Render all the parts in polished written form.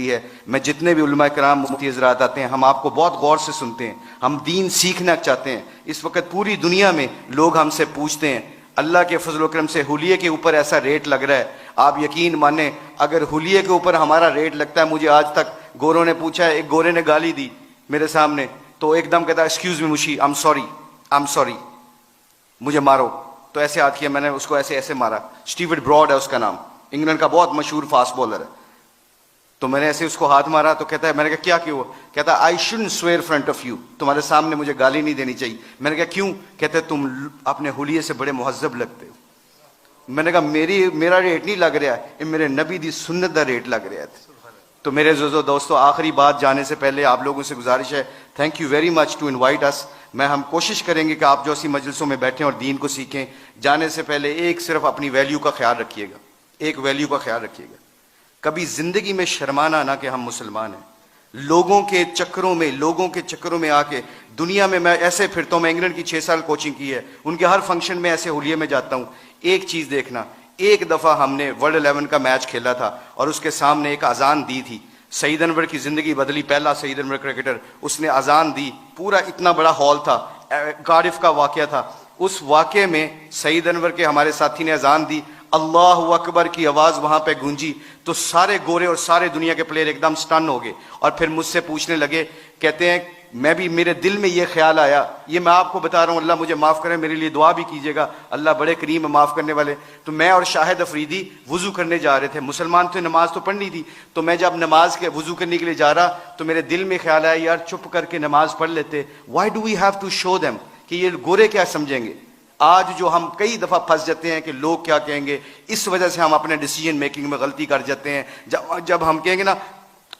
ہے. میں جتنے بھی علماء کرام مفتی حضرات آتے ہیں ہم آپ کو بہت غور سے سنتے ہیں, ہم دین سیکھنا چاہتے ہیں. اس وقت پوری دنیا میں لوگ ہم سے پوچھتے ہیں, اللہ کے فضل و کرم سے حلیے کے اوپر ایسا ریٹ لگ رہا ہے, آپ یقین مانیں اگر حلیے کے اوپر ہمارا ریٹ لگتا ہے, مجھے آج تک گوروں نے پوچھا ہے, ایک گورے نے گالی دی میرے سامنے تو ایک دم کہتا ایکسکیوز می مشی, آئی ایم سوری, مجھے مارو. تو ایسے ہاتھ کیا, میں نے اس کو ایسے مارا. اسٹیورٹ براڈ ہے اس کا نام, انگلینڈ کا بہت مشہور فاسٹ بالر ہے. تو میں نے ایسے اس کو ہاتھ مارا تو کہتا ہے, میں نے کہا کیا کیوں؟ کہتا ہے I shouldn't severe front of you, تمہارے سامنے مجھے گالی نہیں دینی چاہیے. میں نے کہا کیوں؟ کہتے ہیں تم اپنے حلیے سے بڑے مہذب لگتے ہو. میں نے کہا میرا ریٹ نہیں لگ رہا ہے, یہ میرے نبی دی سنت دا ریٹ لگ رہا ہے. تو میرے عزیزو دوستو, آخری بات جانے سے پہلے آپ لوگوں سے گزارش ہے, thank you very much to invite us. ہم کوشش کریں گے کہ آپ جو اسی مجلسوں میں بیٹھیں اور دین کو سیکھیں. جانے سے پہلے ایک صرف اپنی ویلیو کا خیال رکھیے گا, ایک ویلیو کا خیال رکھیے گا. کبھی زندگی میں شرمانا نہ کہ ہم مسلمان ہیں. لوگوں کے چکروں میں آ کے دنیا میں ایسے پھرتا ہوں. میں انگلینڈ کی 6 سال کوچنگ کی ہے, ان کے ہر فنکشن میں ایسے حلیے میں جاتا ہوں. ایک چیز دیکھنا, ایک دفعہ ہم نے ورلڈ 11 کا میچ کھیلا تھا اور اس کے سامنے ایک اذان دی تھی. سعید انور کی زندگی بدلی, پہلا سعید انور کرکٹر, اس نے اذان دی. پورا اتنا بڑا ہال تھا, کارڈف کا واقعہ تھا. اس واقعے میں سعید انور کے ہمارے ساتھی نے اذان دی, اللہ اکبر کی آواز وہاں پہ گونجی تو سارے گورے اور سارے دنیا کے پلیئر ایک دم سٹن ہو گئے. اور پھر مجھ سے پوچھنے لگے, کہتے ہیں میرے دل میں یہ خیال آیا, یہ میں آپ کو بتا رہا ہوں, اللہ مجھے معاف کرے, میرے لیے دعا بھی کیجیے گا, اللہ بڑے کریم ہے معاف کرنے والے. تو میں اور شاہد افریدی وضو کرنے جا رہے تھے, مسلمان تھے, نماز تو پڑھنی تھی. تو میں جب نماز کے وضو کرنے کے لیے جا رہا تو میرے دل میں خیال آیا, یار چپ کر کے نماز پڑھ لیتے, why do we have to show them, کہ یہ گورے کیا سمجھیں گے. آج جو ہم کئی دفعہ پھنس جاتے ہیں کہ لوگ کیا کہیں گے, اس وجہ سے ہم اپنے ڈیسیجن میکنگ میں غلطی کر جاتے ہیں. جب ہم کہیں گے نا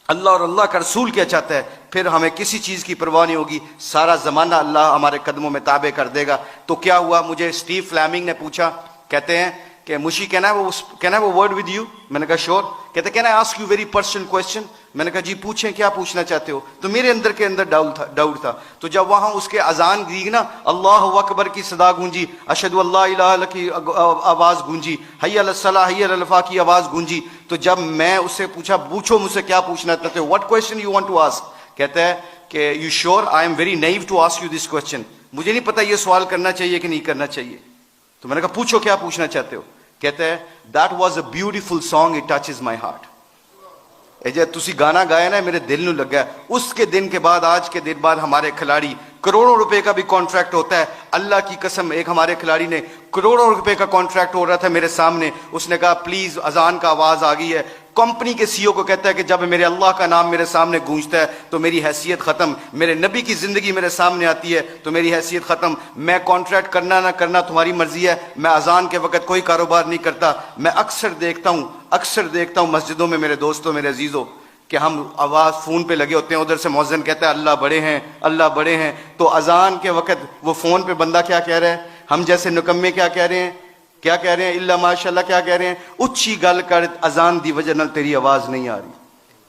اللہ اور اللہ کا رسول کیا چاہتا ہے, پھر ہمیں کسی چیز کی پرواہ نہیں ہوگی, سارا زمانہ اللہ ہمارے قدموں میں تابع کر دے گا. تو کیا ہوا, مجھے اسٹیو فلیمنگ نے پوچھا, کہتے ہیں کہ مشی کین آئی وہ ورڈ ود یو. میں نے کہا شور. کہتے can I ask you very personal question. میں نے کہا جی پوچھیں, کیا پوچھنا چاہتے ہو. تو میرے اندر ڈاؤٹ تھا. تو جب وہاں اس کے اذان دی نا, اللہ اکبر کی صدا گونجی, اشہد اللہ الہ الا اللہ کی آواز گونجی, حی علی الصلاۃ حی علی الفلاح کی آواز گونجی, تو جب میں اس سے پوچھو مجھ سے کیا پوچھنا چاہتے ہو, what question you want to ask. کہتا ہے کہ you sure I am very new to ask you this question, مجھے نہیں پتا یہ سوال کرنا چاہیے کہ نہیں کرنا چاہیے. تو میں نے کہا پوچھو کیا پوچھنا چاہتے ہو. کہتا ہے that was a beautiful song, it touches my heart. جب تسی گانا گایا نا میرے دل نو لگا. اس کے دن کے بعد, آج کے دن بعد ہمارے کھلاڑی کروڑوں روپے کا بھی کانٹریکٹ ہوتا ہے. اللہ کی قسم, ایک ہمارے کھلاڑی نے کروڑوں روپے کا کانٹریکٹ ہو رہا تھا میرے سامنے, اس نے کہا پلیز اذان کا آواز آ گئی ہے. کمپنی کے سی او کو کہتا ہے کہ جب میرے اللہ کا نام میرے سامنے گونجتا ہے تو میری حیثیت ختم, میرے نبی کی زندگی میرے سامنے آتی ہے تو میری حیثیت ختم. میں کانٹریکٹ کرنا نہ کرنا تمہاری مرضی ہے, میں اذان کے وقت کوئی کاروبار نہیں کرتا. میں اکثر دیکھتا ہوں مسجدوں میں میرے دوستوں, میرے عزیزوں, کہ ہم آواز فون پہ لگے ہوتے ہیں, ادھر سے مؤذن کہتا ہے اللہ بڑے ہیں, اللہ بڑے ہیں, تو اذان کے وقت وہ فون پہ بندہ کیا کہہ رہا ہے, ہم جیسے نکمے کیا کہہ رہے ہیں اللہ ماشاء اللہ کیا کہہ رہے ہیں, اچھی گل کر, اذان دی وجہ نال تیری آواز نہیں آ رہی.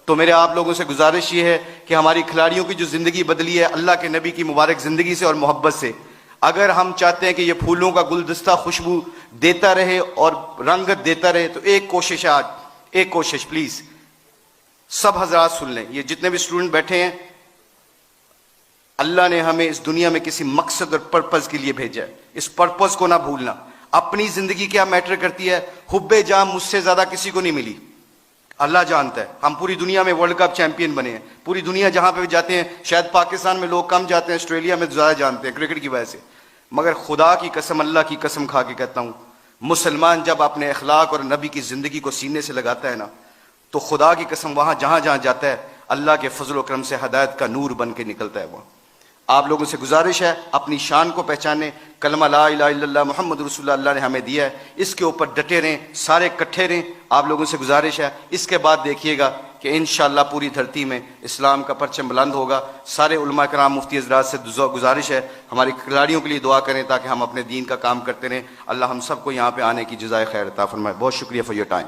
تو میرے آپ لوگوں سے گزارش یہ ہے کہ ہماری کھلاڑیوں کی جو زندگی بدلی ہے اللہ کے نبی کی مبارک زندگی سے اور محبت سے, اگر ہم چاہتے ہیں کہ یہ پھولوں کا گلدستہ خوشبو دیتا رہے اور رنگت دیتا رہے, تو ایک کوشش ہے آج, ایک کوشش پلیز سب حضرات سن لیں, یہ جتنے بھی اسٹوڈنٹ بیٹھے ہیں, اللہ نے ہمیں اس دنیا میں کسی مقصد اور پرپز کے لیے بھیجا ہے. اس پرپز کو نہ بھولنا. اپنی زندگی کیا میٹر کرتی ہے, حب جاں مجھ سے زیادہ کسی کو نہیں ملی, اللہ جانتا ہے. ہم پوری دنیا میں ورلڈ کپ چیمپئن بنے ہیں, پوری دنیا جہاں پہ بھی جاتے ہیں, شاید پاکستان میں لوگ کم جاتے ہیں, آسٹریلیا میں زیادہ جانتے ہیں کرکٹ کی وجہ سے. مگر خدا کی قسم, اللہ کی قسم کھا کے کہتا ہوں, مسلمان جب اپنے اخلاق اور نبی کی زندگی کو سینے سے لگاتا ہے نا, تو خدا کی قسم وہاں جہاں جاتا ہے اللہ کے فضل و کرم سے ہدایت کا نور بن کے نکلتا ہے. وہ آپ لوگوں سے گزارش ہے, اپنی شان کو پہچانے. کلمہ لا الہ الا اللہ محمد رسول اللہ نے ہمیں دیا ہے, اس کے اوپر ڈٹے رہیں, سارے کٹھے رہیں. آپ لوگوں سے گزارش ہے, اس کے بعد دیکھیے گا کہ انشاءاللہ پوری دھرتی میں اسلام کا پرچم بلند ہوگا. سارے علماء کرام مفتی حضرات سے گزارش ہے, ہماری کھلاڑیوں کے لیے دعا کریں تاکہ ہم اپنے دین کا کام کرتے رہیں. اللہ ہم سب کو یہاں پہ آنے کی جزائے خیر عطا فرمائے. بہت شکریہ فار یور ٹائم.